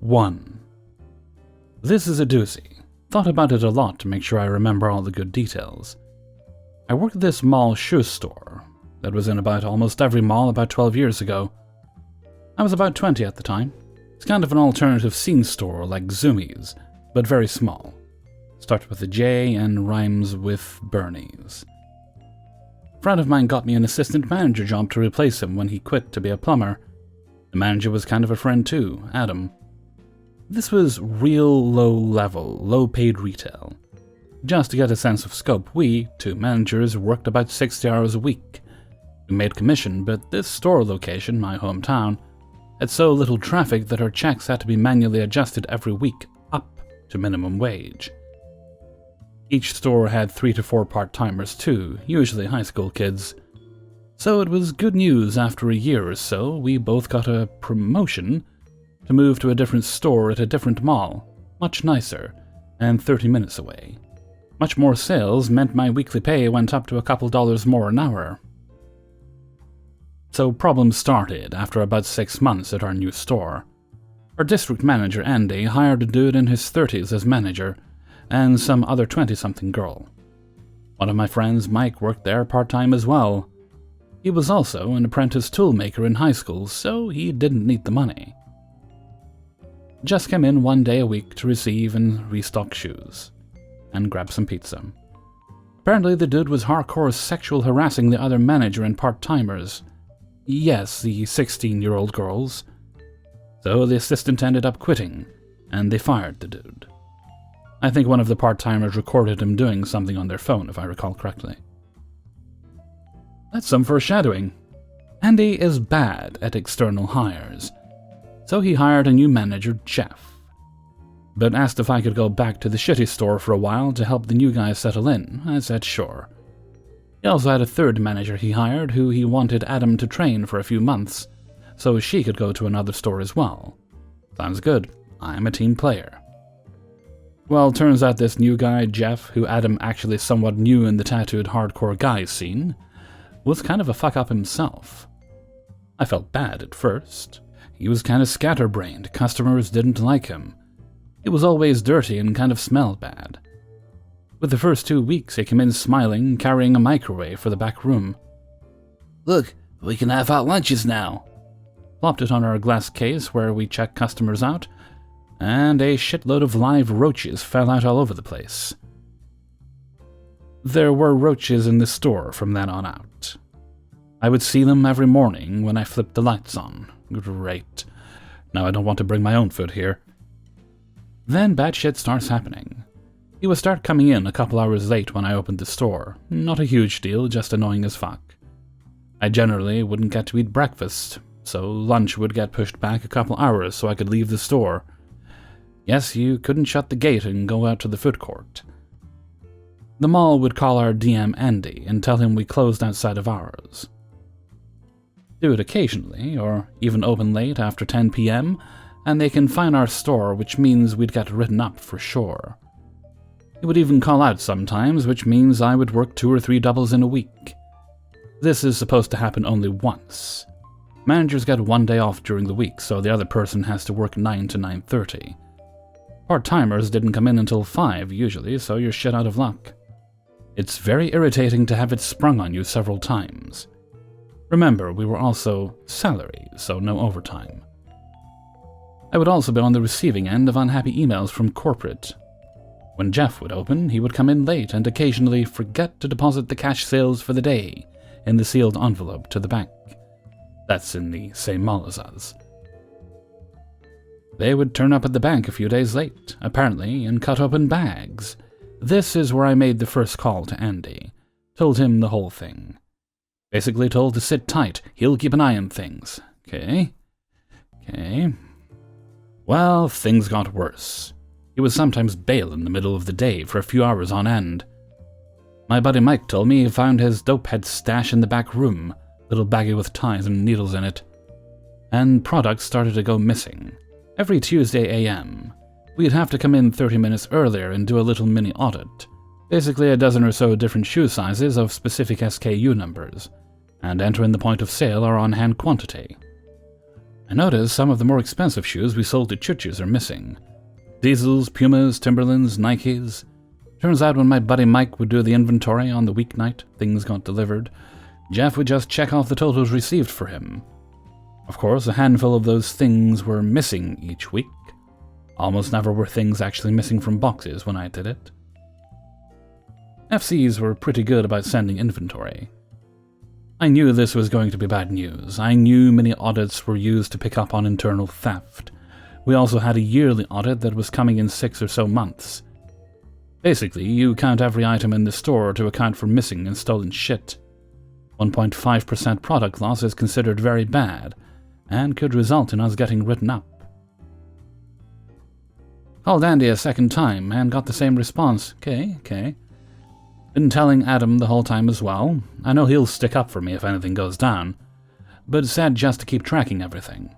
1. This is a doozy. Thought about it a lot to make sure I remember all the good details. I worked at this mall shoe store that was in about almost every mall about 12 years ago. I was about 20 at the time. It's kind of an alternative scene store like Zoomies, but very small. Starts with a J and rhymes with Bernie's. A friend of mine got me an assistant manager job to replace him when he quit to be a plumber. The manager was kind of a friend too, Adam. This was real low-level, low-paid retail. Just to get a sense of scope, we, two managers, worked about 60 hours a week. We made commission, but this store location, my hometown, had so little traffic that our checks had to be manually adjusted every week up to minimum wage. Each store had 3 to 4 part-timers too, usually high school kids. So it was good news after a year or so we both got a promotion to move to a different store at a different mall, much nicer, and 30 minutes away. Much more sales meant my weekly pay went up to a couple dollars more an hour. So problems started after about 6 months at our new store. Our district manager, Andy, hired a dude in his 30s as manager, and some other 20-something girl. One of my friends, Mike, worked there part-time as well. He was also an apprentice toolmaker in high school, so he didn't need the money. Just came in 1 day a week to receive and restock shoes, and grab some pizza. Apparently the dude was hardcore sexual harassing the other manager and part-timers. Yes, the 16-year-old girls. So the assistant ended up quitting, and they fired the dude. I think one of the part-timers recorded him doing something on their phone, if I recall correctly. That's some foreshadowing. Andy is bad at external hires, so he hired a new manager, Jeff, but asked if I could go back to the shitty store for a while to help the new guys settle in. I said sure. He also had a third manager he hired who he wanted Adam to train for a few months, so she could go to another store as well. Sounds good. I'm a team player. Well, turns out this new guy, Jeff, who Adam actually somewhat knew in the tattooed hardcore guy scene, was kind of a fuck-up himself. I felt bad at first. He was kind of scatterbrained, customers didn't like him. He was always dirty and kind of smelled bad. With the first 2 weeks, he came in smiling, carrying a microwave for the back room. "Look, we can have hot lunches now." Plopped it on our glass case where we check customers out, and a shitload of live roaches fell out all over the place. There were roaches in the store from then on out. I would see them every morning when I flipped the lights on. Great. Now I don't want to bring my own food here. Then bad shit starts happening. He would start coming in a couple hours late when I opened the store. Not a huge deal, just annoying as fuck. I generally wouldn't get to eat breakfast, so lunch would get pushed back a couple hours so I could leave the store. Yes, you couldn't shut the gate and go out to the food court. The mall would call our DM Andy and tell him we closed outside of ours. Do it occasionally, or even open late after 10 p.m., and they can fine our store, which means we'd get written up for sure. He would even call out sometimes, which means I would work 2 or 3 doubles in a week. This is supposed to happen only once. Managers get 1 day off during the week, so the other person has to work 9 to 9:30. Part-timers didn't come in until 5 usually, so you're shit out of luck. It's very irritating to have it sprung on you several times. Remember, we were also salary, so no overtime. I would also be on the receiving end of unhappy emails from corporate. When Jeff would open, he would come in late and occasionally forget to deposit the cash sales for the day in the sealed envelope to the bank. That's in the same mall as us. They would turn up at the bank a few days late, apparently, and cut open bags. This is where I made the first call to Andy. Told him the whole thing. Basically told to sit tight, he'll keep an eye on things. Okay. Well, things got worse. He would sometimes bail in the middle of the day for a few hours on end. My buddy Mike told me he found his dopehead stash in the back room, little baggie with ties and needles in it. And products started to go missing. Every Tuesday a.m., we'd have to come in 30 minutes earlier and do a little mini audit. Basically a dozen or so different shoe sizes of specific SKU numbers, and enter in the point of sale or on-hand quantity. I noticed some of the more expensive shoes we sold to churches are missing. Diesels, Pumas, Timberlands, Nikes. Turns out when my buddy Mike would do the inventory on the weeknight things got delivered, Jeff would just check off the totals received for him. Of course, a handful of those things were missing each week. Almost never were things actually missing from boxes when I did it. FCs were pretty good about sending inventory. I knew this was going to be bad news. I knew many audits were used to pick up on internal theft. We also had a yearly audit that was coming in 6 or so months. Basically, you count every item in the store to account for missing and stolen shit. 1.5% product loss is considered very bad, and could result in us getting written up. Called Andy a second time, and got the same response. Okay. Been telling Adam the whole time as well. I know he'll stick up for me if anything goes down, but said just to keep tracking everything.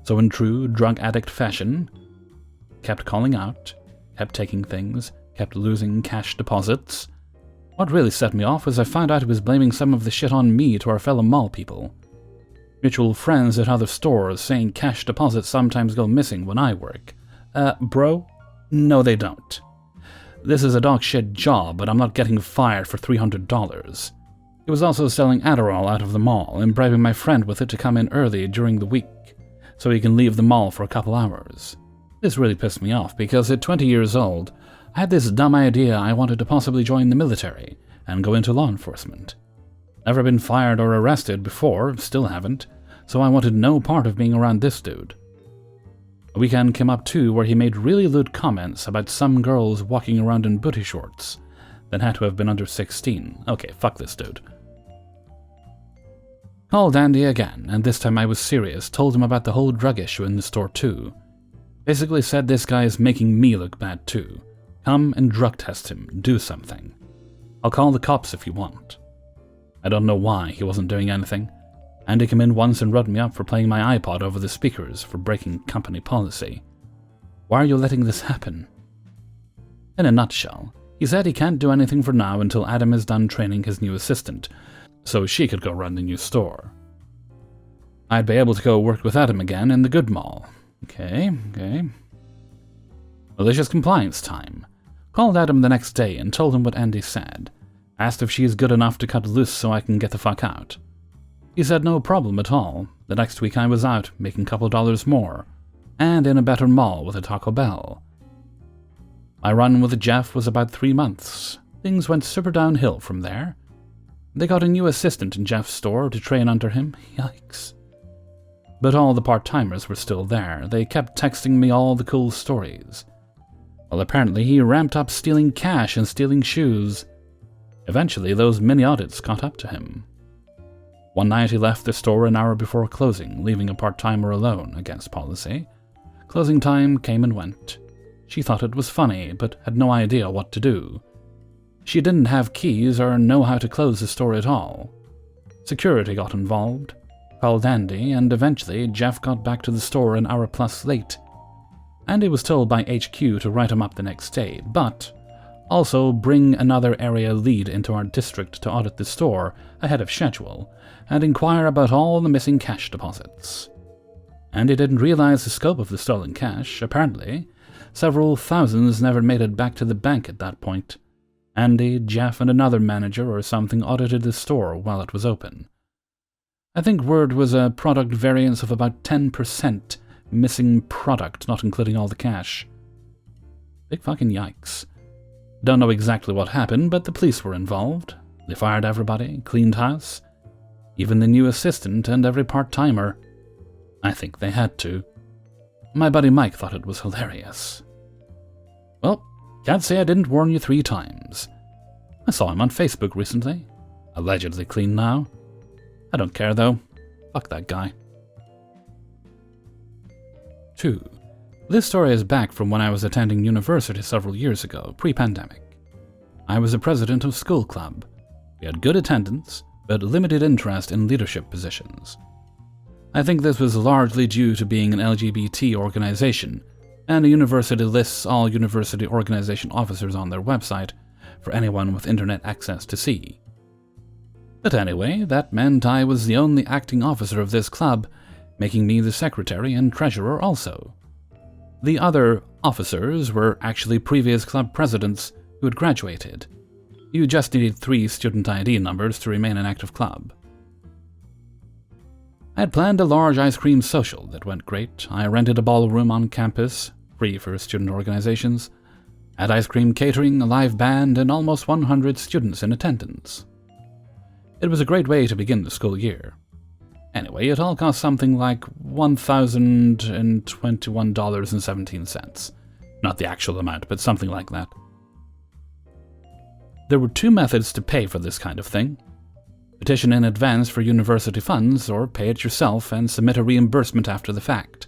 So in true drug addict fashion, kept calling out, kept taking things, kept losing cash deposits. What really set me off was I found out he was blaming some of the shit on me to our fellow mall people. Mutual friends at other stores saying cash deposits sometimes go missing when I work. Bro? No, they don't. This is a dog shit job, but I'm not getting fired for $300. He was also selling Adderall out of the mall and bribing my friend with it to come in early during the week, so he can leave the mall for a couple hours. This really pissed me off because at 20 years old, I had this dumb idea I wanted to possibly join the military and go into law enforcement. Never been fired or arrested before, still haven't, so I wanted no part of being around this dude. A weekend came up too where he made really lewd comments about some girls walking around in booty shorts that had to have been under 16. Okay, fuck this dude. Called Andy again, and this time I was serious, told him about the whole drug issue in the store too. Basically said this guy is making me look bad too. Come and drug test him, do something. I'll call the cops if you want. I don't know why he wasn't doing anything. Andy came in once and wrote me up for playing my iPod over the speakers for breaking company policy. Why are you letting this happen? In a nutshell, he said he can't do anything for now until Adam is done training his new assistant, so she could go run the new store. I'd be able to go work with Adam again in the good mall. Okay. Malicious compliance time. Called Adam the next day and told him what Andy said. Asked if she's good enough to cut loose so I can get the fuck out. He said no problem at all. The next week I was out, making a couple dollars more, and in a better mall with a Taco Bell. My run with Jeff was about 3 months. Things went super downhill from there. They got a new assistant in Jeff's store to train under him. Yikes. But all the part-timers were still there. They kept texting me all the cool stories. Well, apparently he ramped up stealing cash and stealing shoes. Eventually, those mini audits caught up to him. One night he left the store an hour before closing, leaving a part-timer alone, against policy. Closing time came and went. She thought it was funny, but had no idea what to do. She didn't have keys or know how to close the store at all. Security got involved, called Andy, and eventually Jeff got back to the store an hour plus late. Andy was told by HQ to write him up the next day, but also bring another area lead into our district to audit the store ahead of schedule and inquire about all the missing cash deposits. Andy didn't realize the scope of the stolen cash. Apparently, several thousands never made it back to the bank at that point. Andy, Jeff, and another manager or something audited the store while it was open. I think word was a product variance of about 10% missing product, not including all the cash. Big fucking yikes. Don't know exactly what happened, but the police were involved. They fired everybody, cleaned house, even the new assistant and every part-timer. I think they had to. My buddy Mike thought it was hilarious. Well, can't say I didn't warn you 3 times. I saw him on Facebook recently. Allegedly clean now. I don't care though. Fuck that guy. 2. This story is back from when I was attending university several years ago, pre-pandemic. I was a president of school club. We had good attendance, but limited interest in leadership positions. I think this was largely due to being an LGBT organization, and the university lists all university organization officers on their website for anyone with internet access to see. But anyway, that meant I was the only acting officer of this club, making me the secretary and treasurer also. The other officers were actually previous club presidents who had graduated. You just needed 3 student ID numbers to remain an active club. I had planned a large ice cream social that went great. I rented a ballroom on campus, free for student organizations, had ice cream catering, a live band, and almost 100 students in attendance. It was a great way to begin the school year. Anyway, it all cost something like $1,021.17. Not the actual amount, but something like that. There were 2 methods to pay for this kind of thing. Petition in advance for university funds, or pay it yourself and submit a reimbursement after the fact.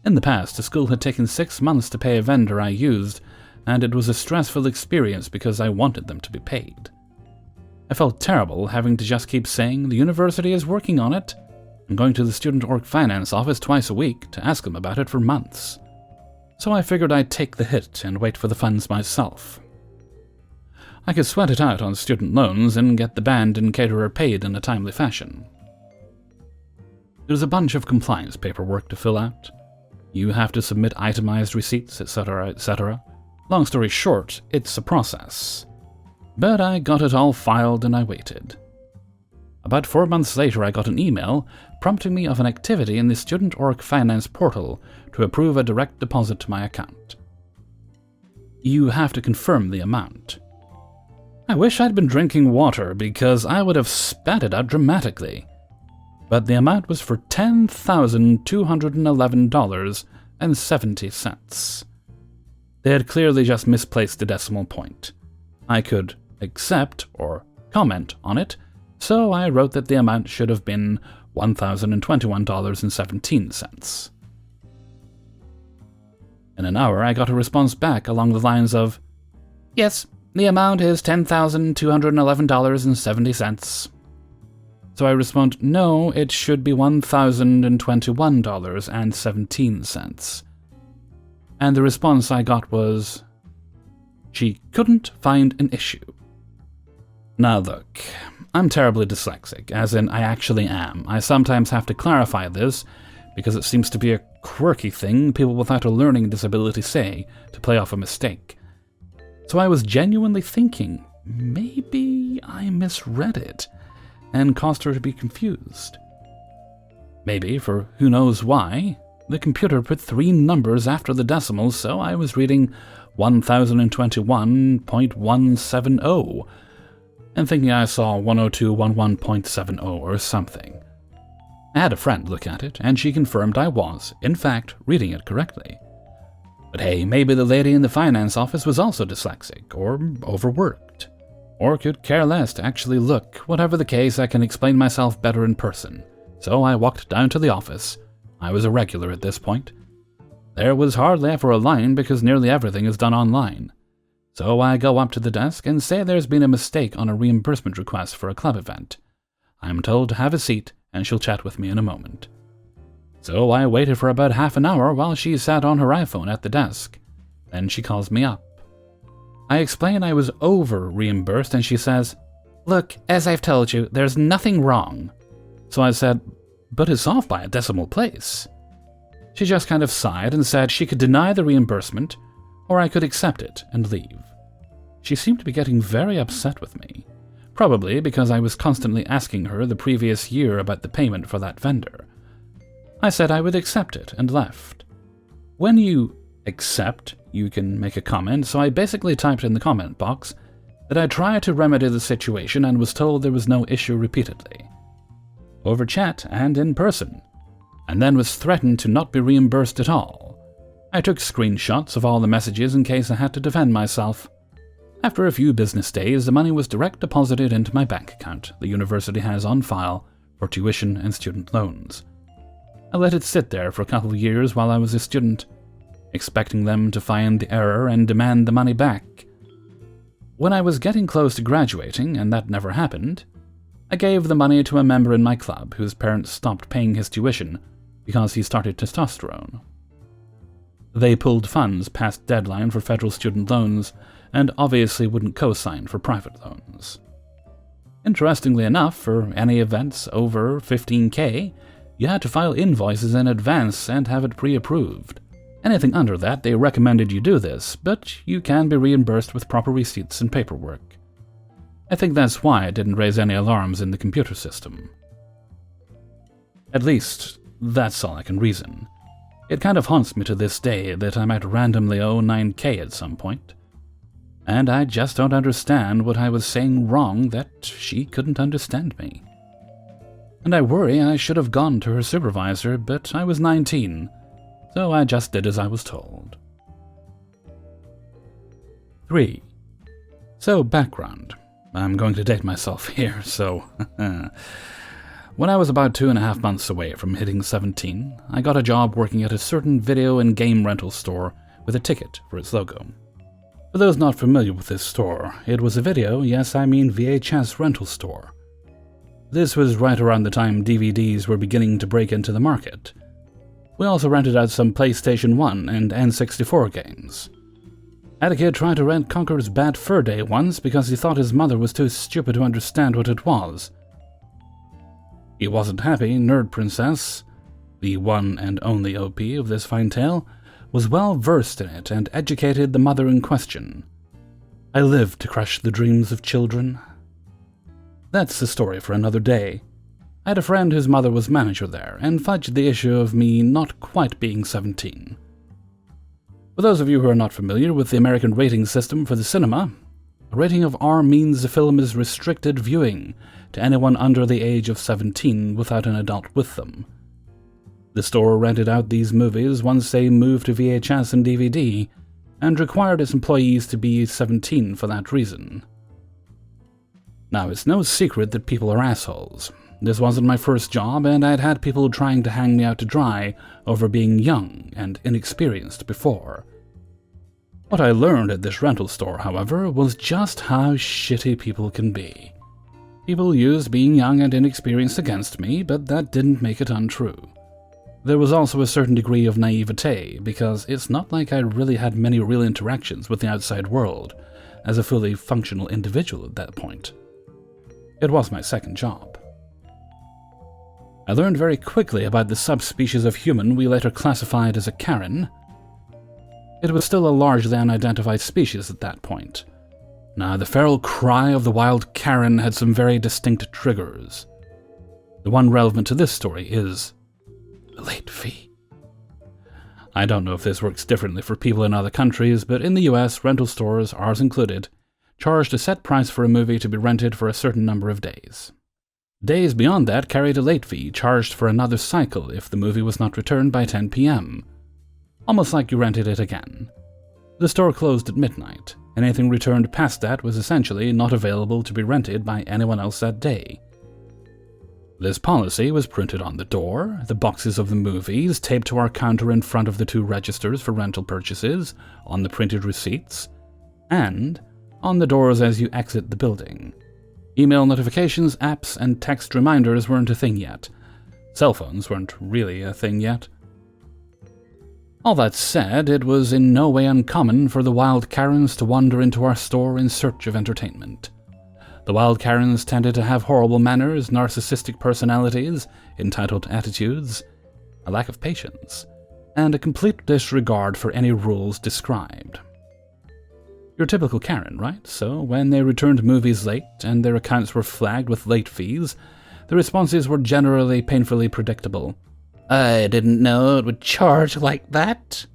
In the past, the school had taken 6 months to pay a vendor I used, and it was a stressful experience because I wanted them to be paid. I felt terrible having to just keep saying the university is working on it, and going to the student org finance office twice a week to ask them about it for months. So I figured I'd take the hit and wait for the funds myself. I could sweat it out on student loans and get the band and caterer paid in a timely fashion. There's a bunch of compliance paperwork to fill out. You have to submit itemized receipts, etc., etc. Long story short, it's a process. But I got it all filed and I waited. About 4 months later, I got an email prompting me of an activity in the Student Org Finance portal to approve a direct deposit to my account. You have to confirm the amount. I wish I'd been drinking water because I would have spat it out dramatically. But the amount was for $10,211.70. They had clearly just misplaced the decimal point. I could accept or comment on it, so I wrote that the amount should have been $1,021.17. In an hour, I got a response back along the lines of, "Yes, the amount is $10,211.70. So I respond, "No, it should be $1,021.17. And the response I got was, "She couldn't find an issue." Now look, I'm terribly dyslexic, as in I actually am. I sometimes have to clarify this, because it seems to be a quirky thing people without a learning disability say to play off a mistake. So I was genuinely thinking, maybe I misread it and caused her to be confused. Maybe, for who knows why, the computer put 3 numbers after the decimals, so I was reading 1021.170 and thinking I saw 10211.70 or something. I had a friend look at it, and she confirmed I was, in fact, reading it correctly. But hey, maybe the lady in the finance office was also dyslexic, or overworked, or could care less to actually look. Whatever the case, I can explain myself better in person. So I walked down to the office. I was a regular at this point. There was hardly ever a line because nearly everything is done online. So I go up to the desk and say there's been a mistake on a reimbursement request for a club event. I'm told to have a seat and she'll chat with me in a moment. So I waited for about half an hour while she sat on her iPhone at the desk. Then she calls me up. I explain I was over-reimbursed and she says, "Look, as I've told you, there's nothing wrong." So I said, "But it's off by a decimal place." She just kind of sighed and said she could deny the reimbursement, or I could accept it and leave. She seemed to be getting very upset with me, probably because I was constantly asking her the previous year about the payment for that vendor. I said I would accept it and left. When you accept, you can make a comment, so I basically typed in the comment box that I tried to remedy the situation and was told there was no issue repeatedly, over chat and in person, and then was threatened to not be reimbursed at all. I took screenshots of all the messages in case I had to defend myself. After a few business days, the money was direct deposited into my bank account the university has on file for tuition and student loans. I let it sit there for a couple of years while I was a student, expecting them to find the error and demand the money back. When I was getting close to graduating, and that never happened, I gave the money to a member in my club whose parents stopped paying his tuition because he started testosterone. They pulled funds past deadline for federal student loans and obviously wouldn't co-sign for private loans. Interestingly enough, for any events over $15K, You had to file invoices in advance and have it pre-approved. Anything under that, they recommended you do this, but you can be reimbursed with proper receipts and paperwork. I think that's why it didn't raise any alarms in the computer system. At least, that's all I can reason. It kind of haunts me to this day that I might randomly owe $9K at some point. And I just don't understand what I was saying wrong that she couldn't understand me. And I worry I should have gone to her supervisor, but I was 19, so I just did as I was told. 3. So, background. I'm going to date myself here, so... When I was about 2.5 months away from hitting 17, I got a job working at a certain video and game rental store with a ticket for its logo. For those not familiar with this store, it was a video, yes I mean VHS rental store. This was right around the time DVDs were beginning to break into the market. We also rented out some PlayStation 1 and N64 games. I had a kid try to rent Conker's Bad Fur Day once because he thought his mother was too stupid to understand what it was. He wasn't happy. Nerd Princess, the one and only OP of this fine tale, was well versed in it and educated the mother in question. I lived to crush the dreams of children. That's the story for another day. I had a friend whose mother was manager there, and fudged the issue of me not quite being 17. For those of you who are not familiar with the American rating system for the cinema, a rating of R means the film is restricted viewing to anyone under the age of 17 without an adult with them. The store rented out these movies once they moved to VHS and DVD, and required its employees to be 17 for that reason. Now, it's no secret that people are assholes. This wasn't my first job, and I'd had people trying to hang me out to dry over being young and inexperienced before. What I learned at this rental store, however, was just how shitty people can be. People used being young and inexperienced against me, but that didn't make it untrue. There was also a certain degree of naivete, because it's not like I really had many real interactions with the outside world as a fully functional individual at that point. It was my second job. I learned very quickly about the subspecies of human we later classified as a Karen. It was still a largely unidentified species at that point. Now, the feral cry of the wild Karen had some very distinct triggers. The one relevant to this story is the late fee. I don't know if this works differently for people in other countries, but in the US, rental stores, ours included, charged a set price for a movie to be rented for a certain number of days. Days beyond that carried a late fee charged for another cycle if the movie was not returned by 10 p.m. Almost like you rented it again. The store closed at midnight. Anything returned past that was essentially not available to be rented by anyone else that day. This policy was printed on the door, the boxes of the movies taped to our counter in front of the 2 registers for rental purchases, on the printed receipts, and on the doors as you exit the building. Email notifications, apps, and text reminders weren't a thing yet. Cell phones weren't really a thing yet. All that said, it was in no way uncommon for the wild Karens to wander into our store in search of entertainment. The wild Karens tended to have horrible manners, narcissistic personalities, entitled attitudes, a lack of patience, and a complete disregard for any rules described. Your typical Karen, right? So when they returned movies late and their accounts were flagged with late fees, the responses were generally painfully predictable. I didn't know it would charge like that.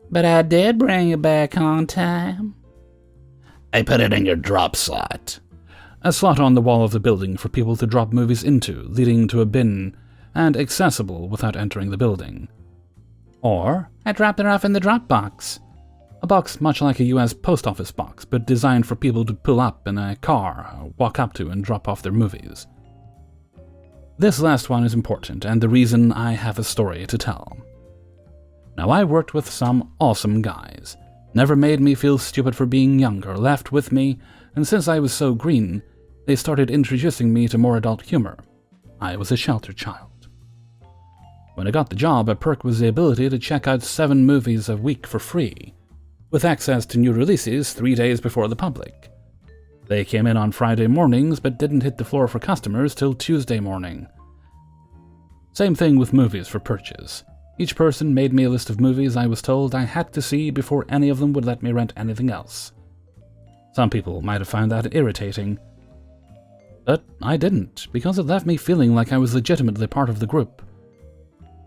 But I did bring it back on time. I put it in your drop slot. A slot on the wall of the building for people to drop movies into, leading to a bin, and accessible without entering the building. Or, I dropped it off in the drop box. A box much like a US post office box, but designed for people to pull up in a car, or walk up to and drop off their movies. This last one is important, and the reason I have a story to tell. Now, I worked with some awesome guys. Never made me feel stupid for being younger, laughed with me, and since I was so green, they started introducing me to more adult humor. I was a shelter child. When I got the job, a perk was the ability to check out 7 movies a week for free, with access to new releases 3 days before the public. They came in on Friday mornings, but didn't hit the floor for customers till Tuesday morning. Same thing with movies for purchase. Each person made me a list of movies I was told I had to see before any of them would let me rent anything else. Some people might have found that irritating, but I didn't, because it left me feeling like I was legitimately part of the group.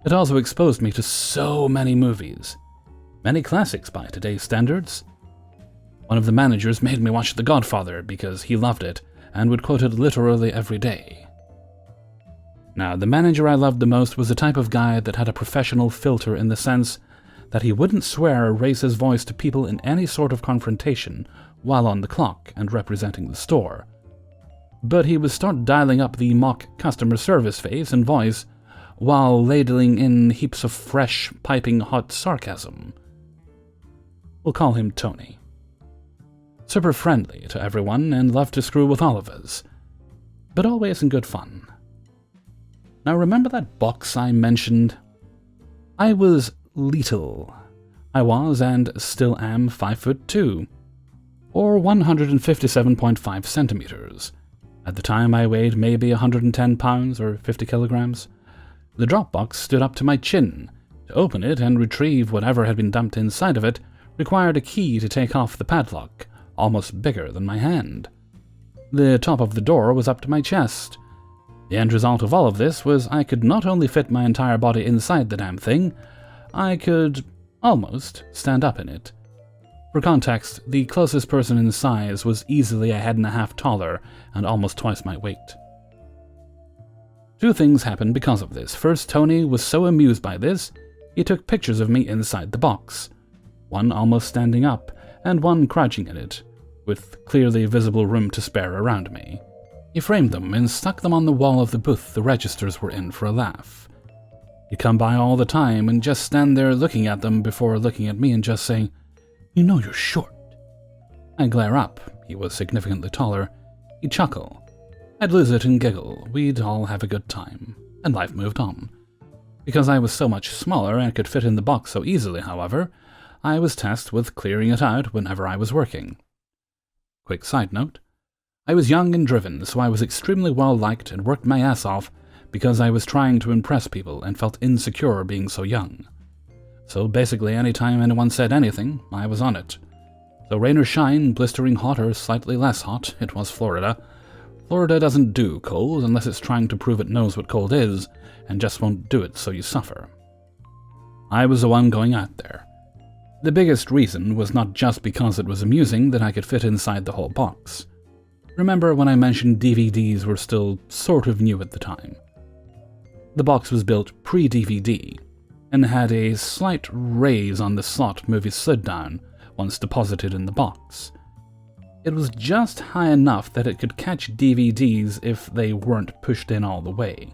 It also exposed me to so many movies, many classics by today's standards. One of the managers made me watch The Godfather because he loved it and would quote it literally every day. Now, the manager I loved the most was the type of guy that had a professional filter in the sense that he wouldn't swear or raise his voice to people in any sort of confrontation while on the clock and representing the store. But he would start dialing up the mock customer service face and voice while ladling in heaps of fresh, piping hot sarcasm. We'll call him Tony. Super friendly to everyone and loved to screw with all of us, but always in good fun. Now, remember that box I mentioned? I was little. I was and still am 5'2", or 157.5 centimeters. At the time I weighed maybe 110 pounds or 50 kilograms. The drop box stood up to my chin. To open it and retrieve whatever had been dumped inside of it required a key to take off the padlock, almost bigger than my hand. The top of the door was up to my chest. The end result of all of this was I could not only fit my entire body inside the damn thing, I could almost stand up in it. For context, the closest person in size was easily a head and a half taller and almost twice my weight. Two things happened because of this. First, Tony was so amused by this, he took pictures of me inside the box, one almost standing up and one crouching in it, with clearly visible room to spare around me. He framed them and stuck them on the wall of the booth the registers were in for a laugh. He'd come by all the time and just stand there looking at them before looking at me and just saying, "You know you're short." I'd glare up. He was significantly taller. He'd chuckle. I'd lose it and giggle. We'd all have a good time. And life moved on. Because I was so much smaller and could fit in the box so easily, however, I was tasked with clearing it out whenever I was working. Quick side note. I was young and driven, so I was extremely well liked and worked my ass off because I was trying to impress people and felt insecure being so young. So basically any time anyone said anything, I was on it. So rain or shine, blistering hot or slightly less hot, it was Florida. Florida doesn't do cold unless it's trying to prove it knows what cold is, and just won't do it so you suffer. I was the one going out there. The biggest reason was not just because it was amusing that I could fit inside the whole box. Remember when I mentioned DVDs were still sort of new at the time? The box was built pre-DVD, and had a slight raise on the slot movies slid down once deposited in the box. It was just high enough that it could catch DVDs if they weren't pushed in all the way.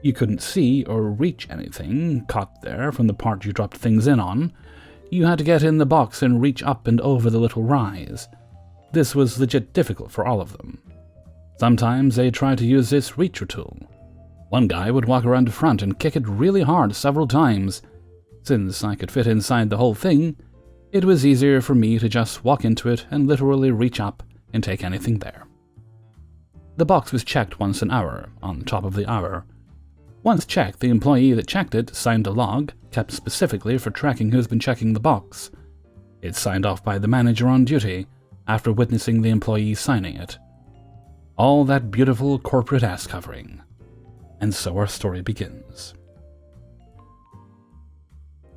You couldn't see or reach anything caught there from the part you dropped things in on. You had to get in the box and reach up and over the little rise. This was legit difficult for all of them. Sometimes they tried to use this reacher tool. One guy would walk around the front and kick it really hard several times. Since I could fit inside the whole thing, it was easier for me to just walk into it and literally reach up and take anything there. The box was checked once an hour, on top of the hour. Once checked, the employee that checked it signed a log, kept specifically for tracking who's been checking the box. It's signed off by the manager on duty, after witnessing the employee signing it. All that beautiful corporate ass covering. And so our story begins.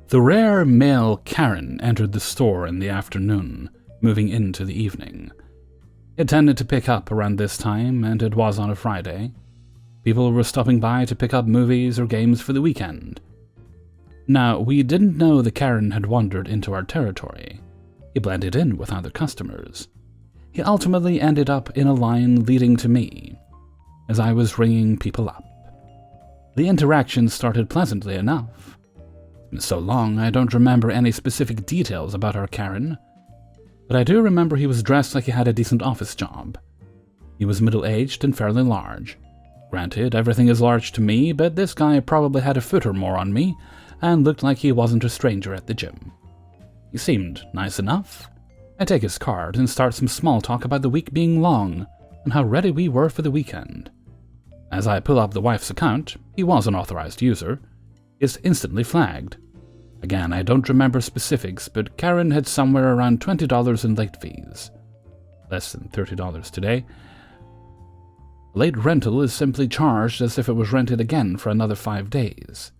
The rare male Karen entered the store in the afternoon, moving into the evening. It tended to pick up around this time, and it was on a Friday. People were stopping by to pick up movies or games for the weekend. Now, we didn't know the Karen had wandered into our territory. He blended in with other customers. He ultimately ended up in a line leading to me, as I was ringing people up. The interaction started pleasantly enough. It's been so long I don't remember any specific details about our Karen, but I do remember he was dressed like he had a decent office job. He was middle-aged and fairly large. Granted, everything is large to me, but this guy probably had a foot or more on me, and looked like he wasn't a stranger at the gym. He seemed nice enough. I take his card and start some small talk about the week being long, and how ready we were for the weekend. As I pull up the wife's account, he was an authorized user, it's instantly flagged. Again, I don't remember specifics, but Karen had somewhere around $20 in late fees. Less than $30 today. Late rental is simply charged as if it was rented again for another 5 days.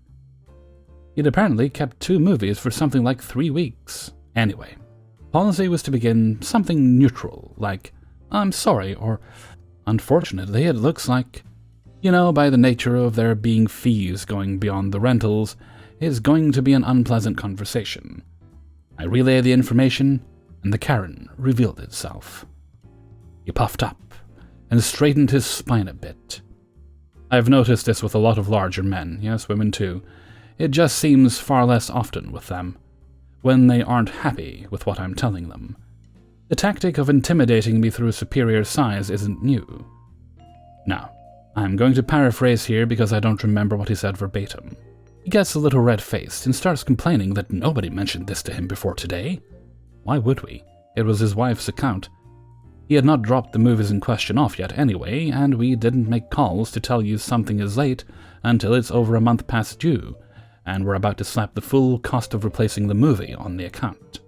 He'd apparently kept 2 movies for something like 3 weeks. Anyway, policy was to begin something neutral, like, I'm sorry, or unfortunately it looks like, by the nature of there being fees going beyond the rentals, is going to be an unpleasant conversation. I relayed the information, and the Karen revealed itself. He puffed up and straightened his spine a bit. I've noticed this with a lot of larger men, yes, women too. It just seems far less often with them, when they aren't happy with what I'm telling them. The tactic of intimidating me through superior size isn't new. Now, I'm going to paraphrase here because I don't remember what he said verbatim. He gets a little red-faced and starts complaining that nobody mentioned this to him before today. Why would we? It was his wife's account. He had not dropped the movies in question off yet anyway, and we didn't make calls to tell you something is late until it's over a month past due, and we're about to slap the full cost of replacing the movie on the account.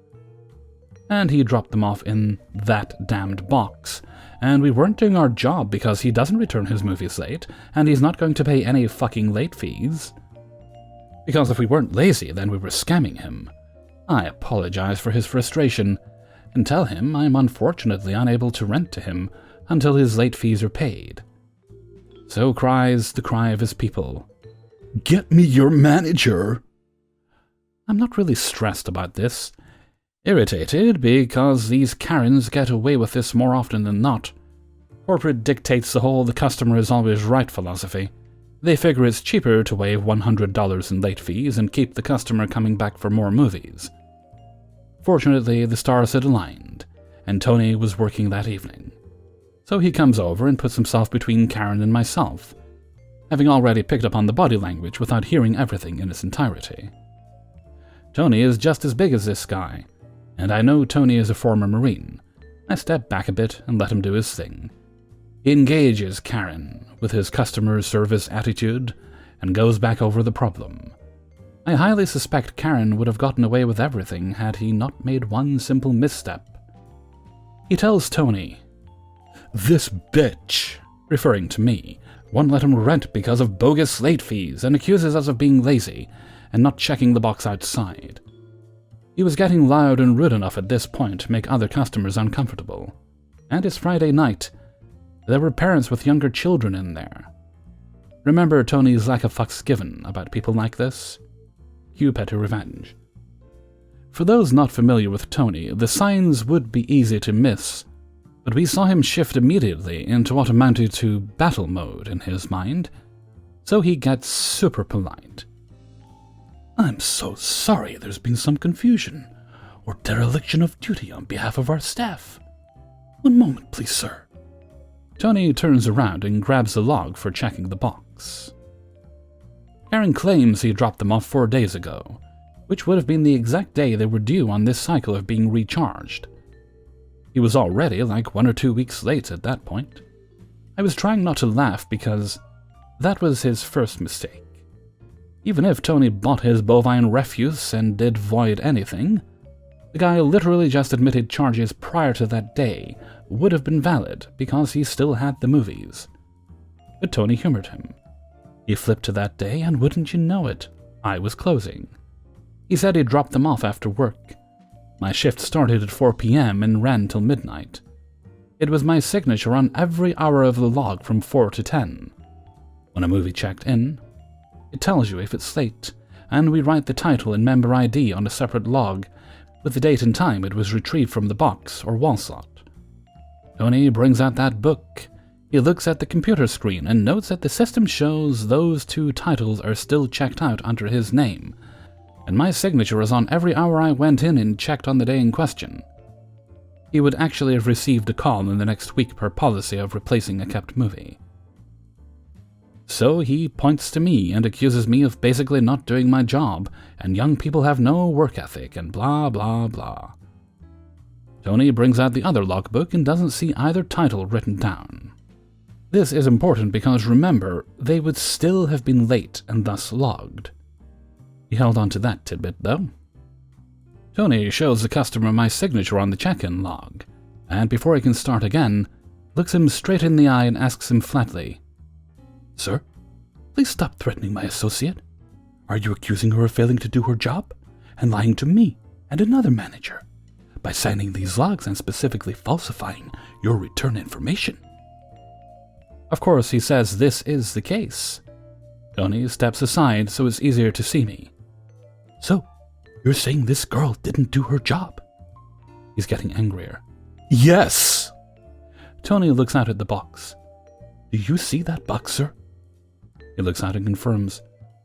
And he dropped them off in that damned box, and we weren't doing our job because he doesn't return his movies late, and he's not going to pay any fucking late fees. Because if we weren't lazy, then we were scamming him. I apologize for his frustration, and tell him I'm unfortunately unable to rent to him until his late fees are paid. So cries the cry of his people. Get me your manager! I'm not really stressed about this. Irritated because these Karens get away with this more often than not. Corporate dictates the whole the customer is always right philosophy. They figure it's cheaper to waive $100 in late fees and keep the customer coming back for more movies. Fortunately, the stars had aligned, and Tony was working that evening. So he comes over and puts himself between Karen and myself, having already picked up on the body language without hearing everything in its entirety. Tony is just as big as this guy, and I know Tony is a former Marine. I step back a bit and let him do his thing. He engages Karen with his customer service attitude and goes back over the problem. I highly suspect Karen would have gotten away with everything had he not made one simple misstep. He tells Tony, "This bitch," referring to me, "won't let him rent because of bogus late fees and accuses us of being lazy and not checking the box outside." He was getting loud and rude enough at this point to make other customers uncomfortable. And it's Friday night. There were parents with younger children in there. Remember Tony's lack of fucks given about people like this? Cue PettyRevenge. For those not familiar with Tony, the signs would be easy to miss, but we saw him shift immediately into what amounted to battle mode in his mind, so he gets super polite. "I'm so sorry there's been some confusion, or dereliction of duty on behalf of our staff. One moment, please, sir." Tony turns around and grabs a log for checking the box. Karen claims he dropped them off 4 days ago, which would have been the exact day they were due on this cycle of being recharged. He was already like 1 or 2 weeks late at that point. I was trying not to laugh because that was his first mistake. Even if Tony bought his bovine refuse and did void anything, the guy literally just admitted charges prior to that day would have been valid because he still had the movies. But Tony humored him. He flipped to that day, and wouldn't you know it, I was closing. He said he dropped them off after work. My shift started at 4 p.m. and ran till midnight. It was my signature on every hour of the log from 4 to 10. When a movie checked in, it tells you if it's late, and we write the title and member ID on a separate log with the date and time it was retrieved from the box or wall slot. Tony brings out that book. He looks at the computer screen and notes that the system shows those 2 titles are still checked out under his name, and my signature is on every hour I went in and checked on the day in question. He would actually have received a call in the next week per policy of replacing a kept movie. So he points to me and accuses me of basically not doing my job, and young people have no work ethic, and blah blah blah. Tony brings out the other logbook and doesn't see either title written down. This is important because, remember, they would still have been late and thus logged. He held on to that tidbit, though. Tony shows the customer my signature on the check-in log, and before he can start again, looks him straight in the eye and asks him flatly, "Sir, please stop threatening my associate. Are you accusing her of failing to do her job and lying to me and another manager by signing these logs and specifically falsifying your return information?" Of course, he says this is the case. Tony steps aside so it's easier to see me. "So, you're saying this girl didn't do her job?" He's getting angrier. "Yes!" Tony looks out at the box. "Do you see that box, sir?" He looks out and confirms.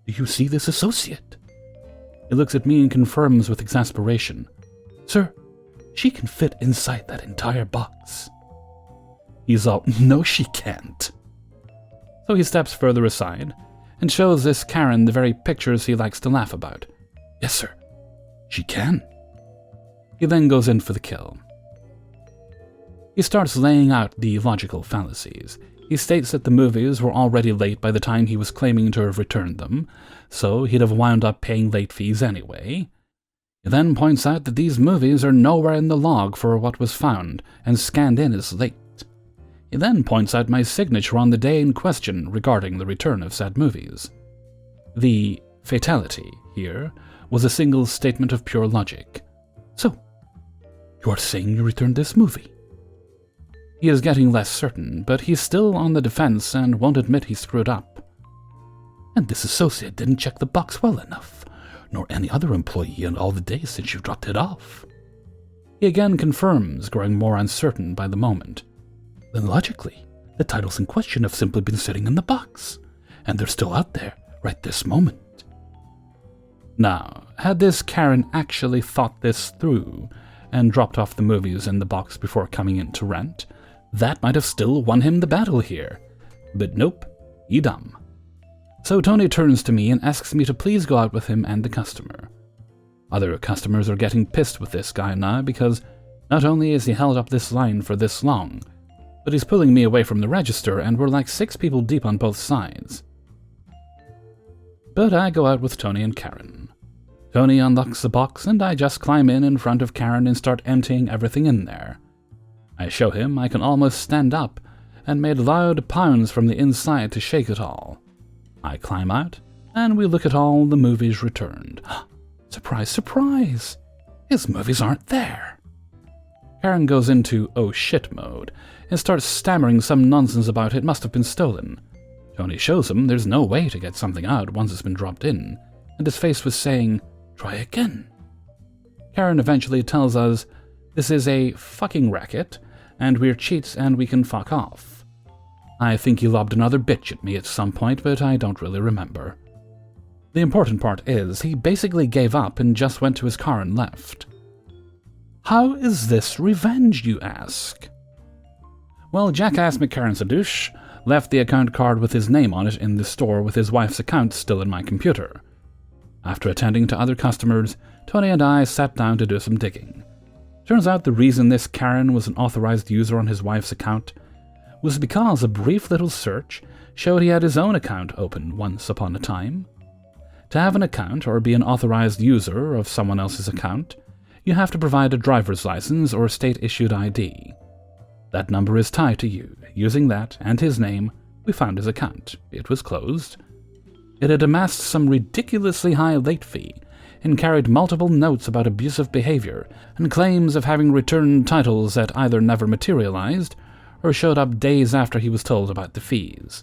"Do you see this associate?" He looks at me and confirms with exasperation. "Sir, she can fit inside that entire box." He's all, "No, she can't." So he steps further aside and shows this Karen the very pictures he likes to laugh about. "Yes, sir, she can." He then goes in for the kill. He starts laying out the logical fallacies. He states that the movies were already late by the time he was claiming to have returned them, so he'd have wound up paying late fees anyway. He then points out that these movies are nowhere in the log for what was found and scanned in as late. He then points out my signature on the day in question regarding the return of said movies. The fatality here was a single statement of pure logic. "So, you are saying you returned this movie?" He is getting less certain, but he's still on the defense and won't admit he screwed up. "And this associate didn't check the box well enough, nor any other employee in all the days since you dropped it off." He again confirms, growing more uncertain by the moment. "Then logically, the titles in question have simply been sitting in the box, and they're still out there right this moment." Now, had this Karen actually thought this through and dropped off the movies in the box before coming in to rent, that might have still won him the battle here. But nope, he dumb. So Tony turns to me and asks me to please go out with him and the customer. Other customers are getting pissed with this guy now because not only is he held up this line for this long, but he's pulling me away from the register and we're like 6 people deep on both sides. But I go out with Tony and Karen. Tony unlocks the box and I just climb in front of Karen and start emptying everything in there. I show him I can almost stand up and made loud pounds from the inside to shake it all. I climb out and we look at all the movies returned. Surprise, surprise! His movies aren't there. Karen goes into oh shit mode and starts stammering some nonsense about it must have been stolen. Tony shows him there's no way to get something out once it's been dropped in, and his face was saying, "Try again." Karen eventually tells us this is a fucking racket, and we're cheats and we can fuck off. I think he lobbed another bitch at me at some point, but I don't really remember. The important part is he basically gave up and just went to his car and left. How is this revenge, you ask? Well, Jackass McCarran left the account card with his name on it in the store with his wife's account still in my computer. After attending to other customers, Tony and I sat down to do some digging. Turns out the reason this Karen was an authorized user on his wife's account was because a brief little search showed he had his own account open once upon a time. To have an account or be an authorized user of someone else's account, you have to provide a driver's license or state-issued ID. That number is tied to you. Using that and his name, we found his account. It was closed. It had amassed some ridiculously high late fee and carried multiple notes about abusive behavior and claims of having returned titles that either never materialized or showed up days after he was told about the fees.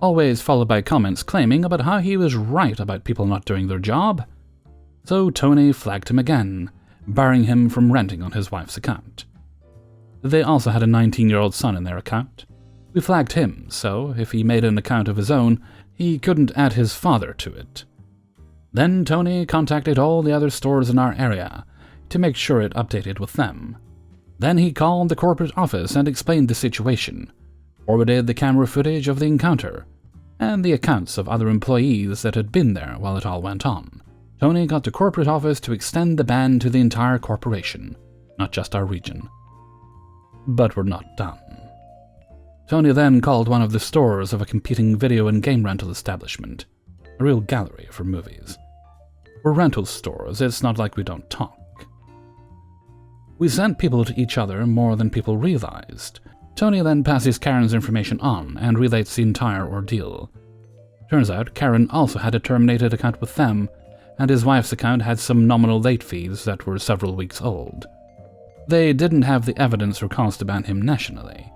Always followed by comments claiming about how he was right about people not doing their job. So Tony flagged him again, barring him from renting on his wife's account. They also had a 19-year-old son in their account. We flagged him, so if he made an account of his own, he couldn't add his father to it. Then Tony contacted all the other stores in our area to make sure it updated with them. Then he called the corporate office and explained the situation, forwarded the camera footage of the encounter, and the accounts of other employees that had been there while it all went on. Tony got the corporate office to extend the ban to the entire corporation, not just our region. But we're not done. Tony then called one of the stores of a competing video and game rental establishment, a real gallery for movies. We're rental stores, it's not like we don't talk. We sent people to each other more than people realized. Tony then passes Karen's information on and relates the entire ordeal. Turns out Karen also had a terminated account with them, and his wife's account had some nominal late fees that were several weeks old. They didn't have the evidence or cause to ban him nationally,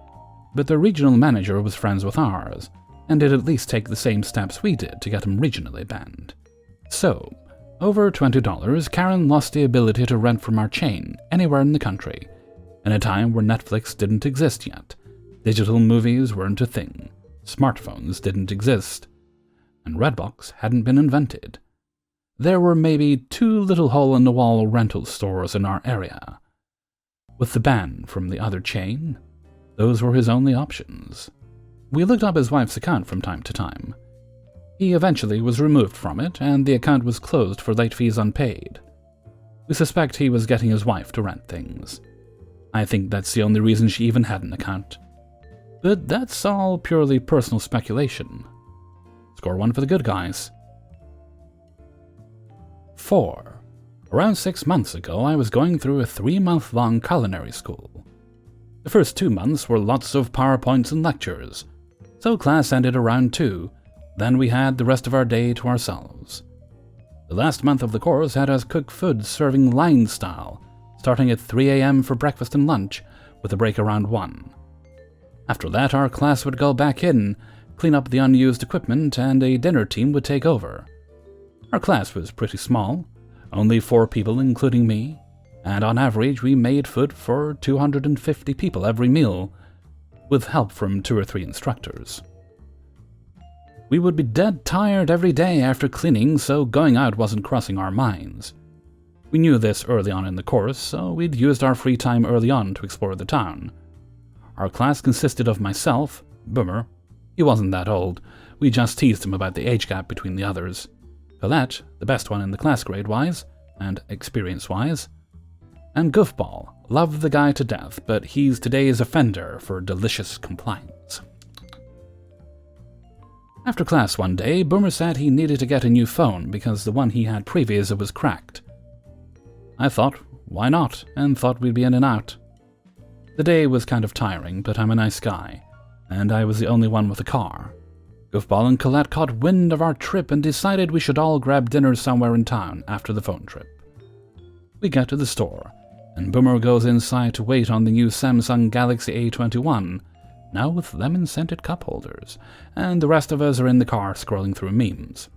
but the regional manager was friends with ours, and did at least take the same steps we did to get him regionally banned. So, over $20, Karen lost the ability to rent from our chain anywhere in the country, in a time where Netflix didn't exist yet, digital movies weren't a thing, smartphones didn't exist, and Redbox hadn't been invented. There were maybe 2 little hole-in-the-wall rental stores in our area. With the ban from the other chain, those were his only options. We looked up his wife's account from time to time. He eventually was removed from it, and the account was closed for late fees unpaid. We suspect he was getting his wife to rent things. I think that's the only reason she even had an account. But that's all purely personal speculation. Score 1 for the good guys. 4. Around 6 months ago, I was going through a 3-month-long culinary school. The first 2 months were lots of PowerPoints and lectures, so class ended around 2, then we had the rest of our day to ourselves. The last month of the course had us cook food serving line style, starting at 3 a.m. for breakfast and lunch, with a break around 1. After that, our class would go back in, clean up the unused equipment, and a dinner team would take over. Our class was pretty small, only 4 people including me, and on average we made food for 250 people every meal, with help from 2 or 3 instructors. We would be dead tired every day after cleaning, so going out wasn't crossing our minds. We knew this early on in the course, so we'd used our free time early on to explore the town. Our class consisted of myself, Boomer. He wasn't that old, we just teased him about the age gap between the others. Colette, the best one in the class grade-wise, and experience-wise. And Goofball, loved the guy to death, but he's today's offender for delicious compliance. After class one day, Boomer said he needed to get a new phone because the one he had previous was cracked. I thought, why not, and thought we'd be in and out. The day was kind of tiring, but I'm a nice guy, and I was the only one with a car. Goofball and Colette caught wind of our trip and decided we should all grab dinner somewhere in town after the phone trip. We get to the store, and Boomer goes inside to wait on the new Samsung Galaxy A21, now with lemon-scented cup holders, and the rest of us are in the car scrolling through memes.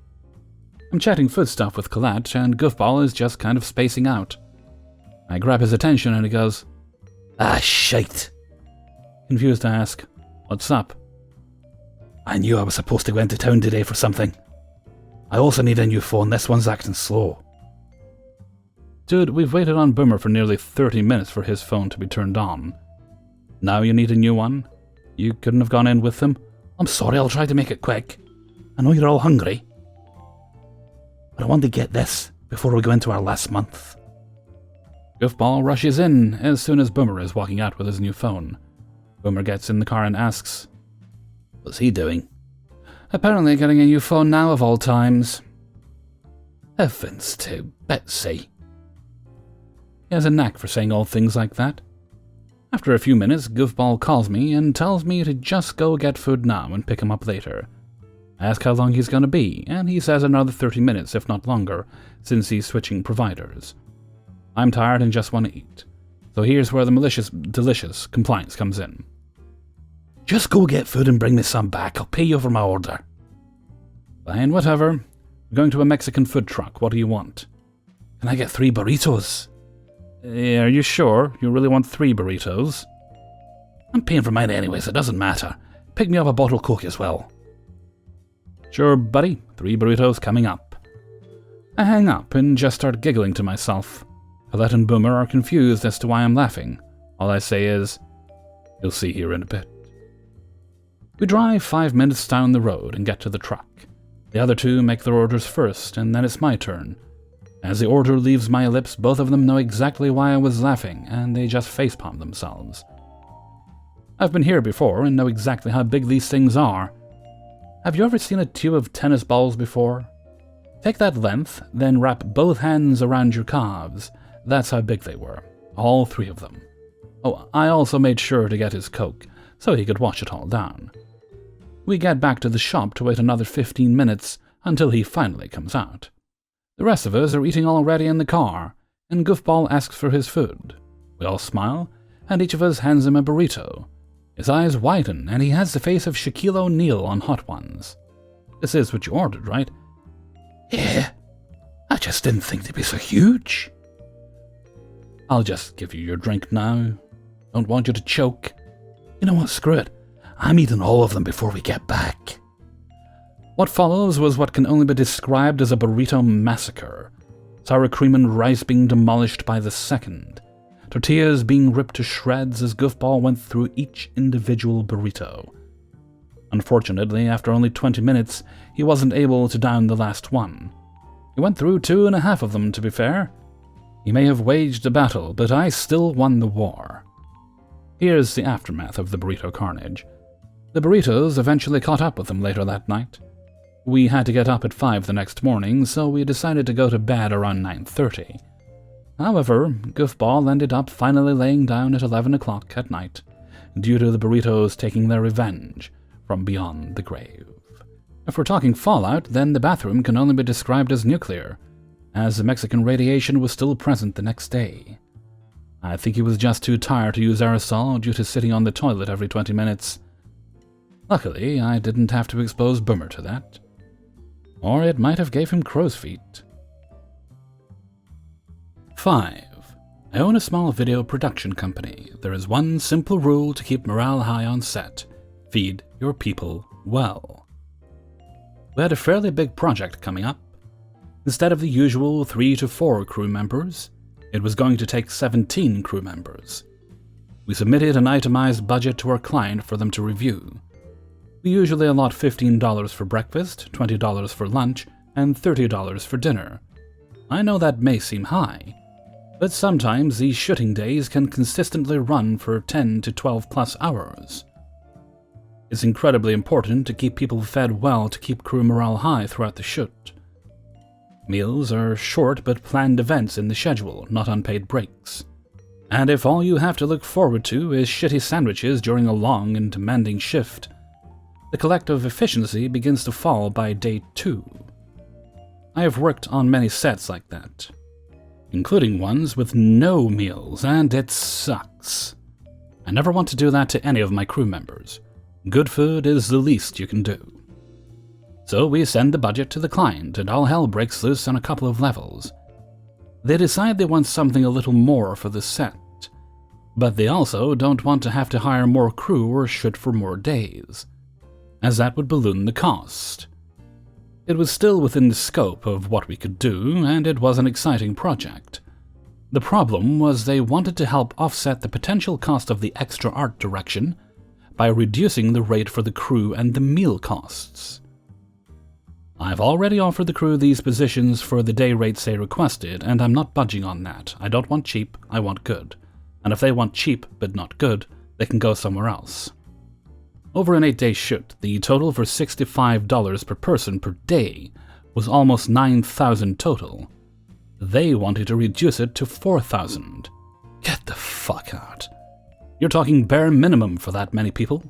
I'm chatting food stuff with Colette, and Goofball is just kind of spacing out. I grab his attention and he goes, "Ah, shite." Confused, I ask, "What's up?" "I knew I was supposed to go into town today for something. I also need a new phone, this one's acting slow." Dude, we've waited on Boomer for nearly 30 minutes for his phone to be turned on. Now you need a new one? You couldn't have gone in with them? "I'm sorry, I'll try to make it quick. I know you're all hungry. But I want to get this before we go into our last month." Goofball rushes in as soon as Boomer is walking out with his new phone. Boomer gets in the car and asks, "What's he doing?" "Apparently getting a new phone now of all times." "Heavens to Betsy." He has a knack for saying old things like that. After a few minutes, Goofball calls me and tells me to just go get food now and pick him up later. I ask how long he's going to be, and he says another 30 minutes, if not longer, since he's switching providers. I'm tired and just want to eat, so here's where the delicious compliance comes in. "Just go get food and bring me some back. I'll pay you for my order." Fine, whatever. We're going to a Mexican food truck. What do you want? "Can I get 3 burritos?" Are you sure you really want 3 burritos? "I'm paying for mine anyways, it doesn't matter. Pick me up a bottle of Coke as well." Sure, buddy. 3 burritos coming up. I hang up and just start giggling to myself. Colette and Boomer are confused as to why I'm laughing. All I say is, "You'll see here in a bit." We drive 5 minutes down the road and get to the truck. The other 2 make their orders first, and then it's my turn. As the order leaves my lips, both of them know exactly why I was laughing, and they just facepalm themselves. I've been here before and know exactly how big these things are. Have you ever seen a tube of tennis balls before? Take that length, then wrap both hands around your calves. That's how big they were. All 3 of them. Oh, I also made sure to get his Coke, so he could wash it all down. We get back to the shop to wait another 15 minutes until he finally comes out. The rest of us are eating already in the car, and Goofball asks for his food. We all smile, and each of us hands him a burrito. His eyes widen, and he has the face of Shaquille O'Neal on Hot Ones. This is what you ordered, right? Yeah, I just didn't think they'd be so huge. I'll just give you your drink now. Don't want you to choke. You know what, screw it. I'm eating all of them before we get back. What follows was what can only be described as a burrito massacre. Sour cream and rice being demolished by the second. Tortillas being ripped to shreds as Goofball went through each individual burrito. Unfortunately, after only 20 minutes, he wasn't able to down the last one. He went through 2.5 of them, to be fair. He may have waged a battle, but I still won the war. Here's the aftermath of the burrito carnage. The burritos eventually caught up with him later that night. We had to get up at 5 the next morning, so we decided to go to bed around 9:30. However, Goofball ended up finally laying down at 11 o'clock at night, due to the burritos taking their revenge from beyond the grave. If we're talking fallout, then the bathroom can only be described as nuclear, as the Mexican radiation was still present the next day. I think he was just too tired to use aerosol due to sitting on the toilet every 20 minutes. Luckily, I didn't have to expose Boomer to that. Or it might have gave him crow's feet. 5. I own a small video production company. There is one simple rule to keep morale high on set. Feed your people well. We had a fairly big project coming up. Instead of the usual 3 to 4 crew members, it was going to take 17 crew members. We submitted an itemized budget to our client for them to review. We usually allot $15 for breakfast, $20 for lunch, and $30 for dinner. I know that may seem high, but sometimes these shooting days can consistently run for 10 to 12 plus hours. It's incredibly important to keep people fed well to keep crew morale high throughout the shoot. Meals are short but planned events in the schedule, not unpaid breaks. And if all you have to look forward to is shitty sandwiches during a long and demanding shift, the collective efficiency begins to fall by day 2. I have worked on many sets like that, including ones with no meals, and it sucks. I never want to do that to any of my crew members. Good food is the least you can do. So we send the budget to the client, and all hell breaks loose on a couple of levels. They decide they want something a little more for the set, but they also don't want to have to hire more crew or shoot for more days, as that would balloon the cost. It was still within the scope of what we could do, and it was an exciting project. The problem was they wanted to help offset the potential cost of the extra art direction by reducing the rate for the crew and the meal costs. I've already offered the crew these positions for the day rates they requested, and I'm not budging on that. I don't want cheap, I want good. And if they want cheap but not good, they can go somewhere else. Over an 8-day shoot, the total for $65 per person per day was almost $9,000 total. They wanted to reduce it to $4,000. Get the fuck out. You're talking bare minimum for that many people.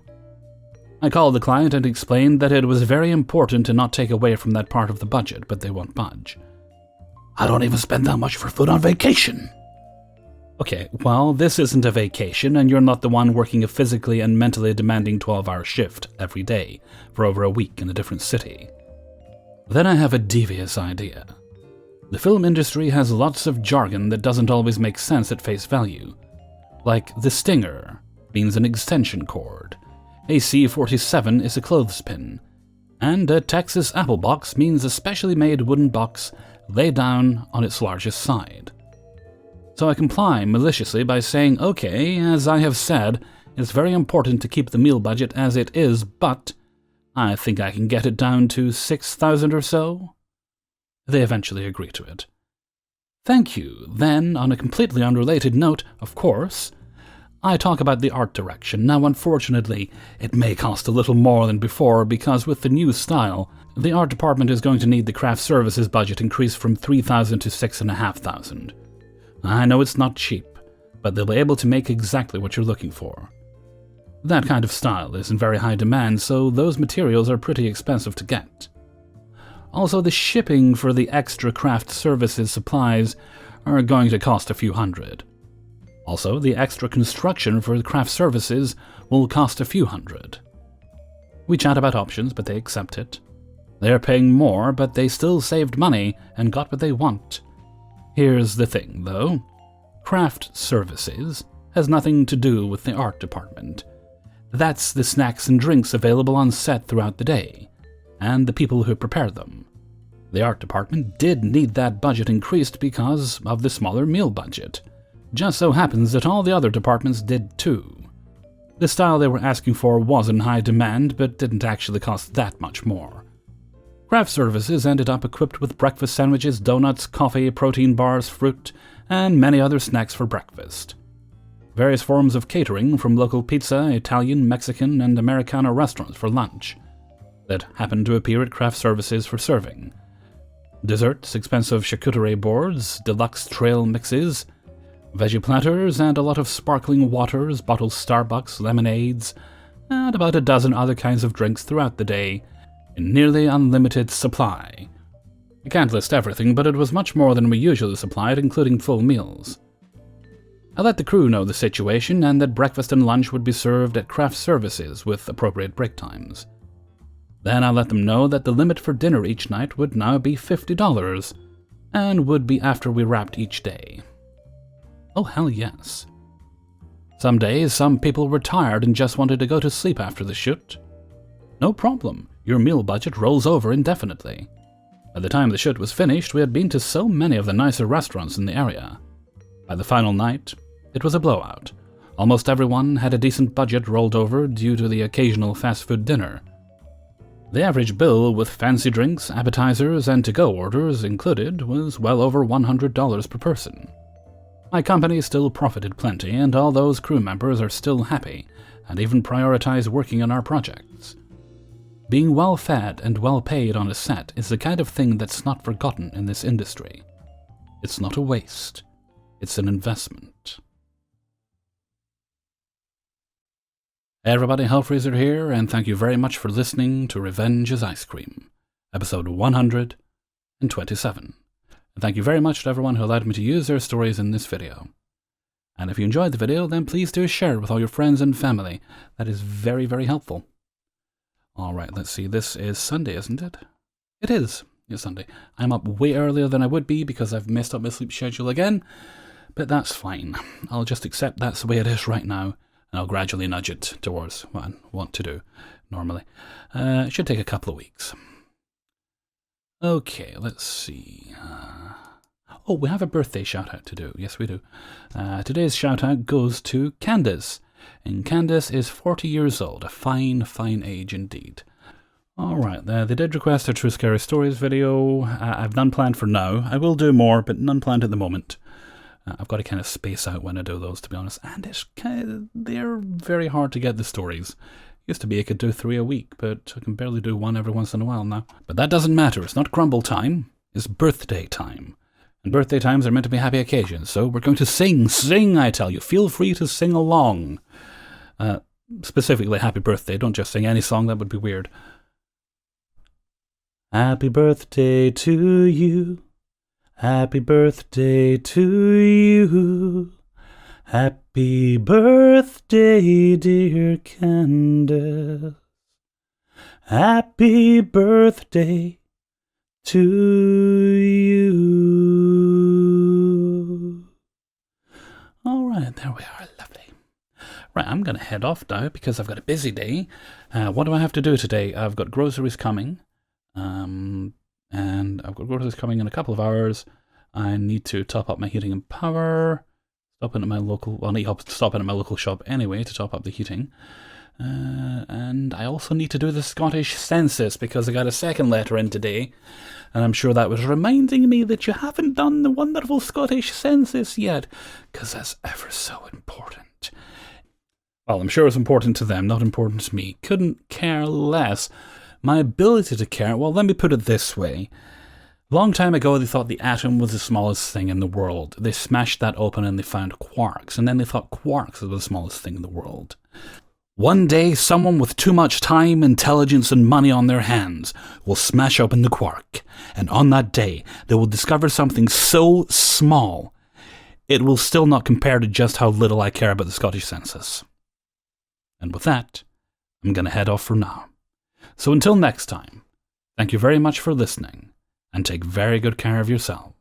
I called the client and explained that it was very important to not take away from that part of the budget, but they won't budge. I don't even spend that much for food on vacation. Okay, well, this isn't a vacation, and you're not the one working a physically and mentally demanding 12-hour shift every day for over a week in a different city. Then I have a devious idea. The film industry has lots of jargon that doesn't always make sense at face value. Like the stinger means an extension cord, a C-47 is a clothespin, and a Texas apple box means a specially made wooden box laid down on its largest side. So I comply maliciously by saying, okay, as I have said, it's very important to keep the meal budget as it is, but I think I can get it down to $6,000 or so. They eventually agree to it. Thank you. Then, on a completely unrelated note, of course, I talk about the art direction. Now, unfortunately, it may cost a little more than before because with the new style, the art department is going to need the craft services budget increased from $3,000 to $6,500. I know it's not cheap, but they'll be able to make exactly what you're looking for. That kind of style is in very high demand, so those materials are pretty expensive to get. Also, the shipping for the extra craft services supplies are going to cost a few hundred. Also, the extra construction for the craft services will cost a few hundred. We chat about options, but they accept it. They're paying more, but they still saved money and got what they want. Here's the thing, though. Craft services has nothing to do with the art department. That's the snacks and drinks available on set throughout the day, and the people who prepare them. The art department did need that budget increased because of the smaller meal budget. Just so happens that all the other departments did too. The style they were asking for was in high demand, but didn't actually cost that much more. Craft services ended up equipped with breakfast sandwiches, donuts, coffee, protein bars, fruit, and many other snacks for breakfast. Various forms of catering from local pizza, Italian, Mexican, and Americano restaurants for lunch that happened to appear at craft services for serving. Desserts, expensive charcuterie boards, deluxe trail mixes, veggie platters, and a lot of sparkling waters, bottled Starbucks, lemonades, and about a dozen other kinds of drinks throughout the day in nearly unlimited supply. I can't list everything, but it was much more than we usually supplied, including full meals. I let the crew know the situation and that breakfast and lunch would be served at craft services with appropriate break times. Then I let them know that the limit for dinner each night would now be $50 and would be after we wrapped each day. Oh, hell yes. Some days, some people were tired and just wanted to go to sleep after the shoot. No problem, your meal budget rolls over indefinitely. By the time the shoot was finished, we had been to so many of the nicer restaurants in the area. By the final night, it was a blowout. Almost everyone had a decent budget rolled over due to the occasional fast food dinner. The average bill with fancy drinks, appetizers, and to-go orders included was well over $100 per person. My company still profited plenty, and all those crew members are still happy and even prioritize working on our projects. Being well-fed and well-paid on a set is the kind of thing that's not forgotten in this industry. It's not a waste. It's an investment. Hey everybody, Hellfreezer here, and thank you very much for listening to Revenge is Ice Cream, episode 127. And thank you very much to everyone who allowed me to use their stories in this video. And if you enjoyed the video, then please do share it with all your friends and family. That is very, very helpful. Alright, let's see, this is Sunday, isn't it? It is. It's Sunday. I'm up way earlier than I would be because I've messed up my sleep schedule again, but that's fine. I'll just accept that's the way it is right now, and I'll gradually nudge it towards what I want to do normally. It should take a couple of weeks. Okay, let's see. Oh, we have a birthday shout-out to do. Yes, we do. Today's shout-out goes to Candace. And Candace is 40 years old. A fine, fine age indeed. Alright, they did request a True Scary Stories video. I've none planned for now. I will do more, but none planned at the moment. I've got to kind of space out when I do those, to be honest. And they're very hard to get, the stories. Used to be I could do 3 a week, but I can barely do 1 every once in a while now. But that doesn't matter. It's not grumble time. It's birthday time. And birthday times are meant to be happy occasions, so we're going to sing. Sing, I tell you. Feel free to sing along. Specifically, happy birthday. Don't just sing any song. That would be weird. Happy birthday to you. Happy birthday to you. Happy birthday, dear Candace. Happy birthday to you. All right, there we are. Lovely. Right, I'm going to head off now because I've got a busy day. What do I have to do today? I've got groceries coming. And I've got groceries coming in a couple of hours. I need to top up my heating and power. Stop in at my local shop anyway to top up the heating. And I also need to do the Scottish census because I got a second letter in today. And I'm sure that was reminding me that you haven't done the wonderful Scottish census yet. Because that's ever so important. Well, I'm sure it's important to them, not important to me. Couldn't care less. My ability to care, well, let me put it this way. Long time ago, they thought the atom was the smallest thing in the world. They smashed that open and they found quarks, and then they thought quarks were the smallest thing in the world. One day, someone with too much time, intelligence, and money on their hands will smash open the quark, and on that day, they will discover something so small, it will still not compare to just how little I care about the Scottish census. And with that, I'm going to head off for now. So until next time, thank you very much for listening, and take very good care of yourselves.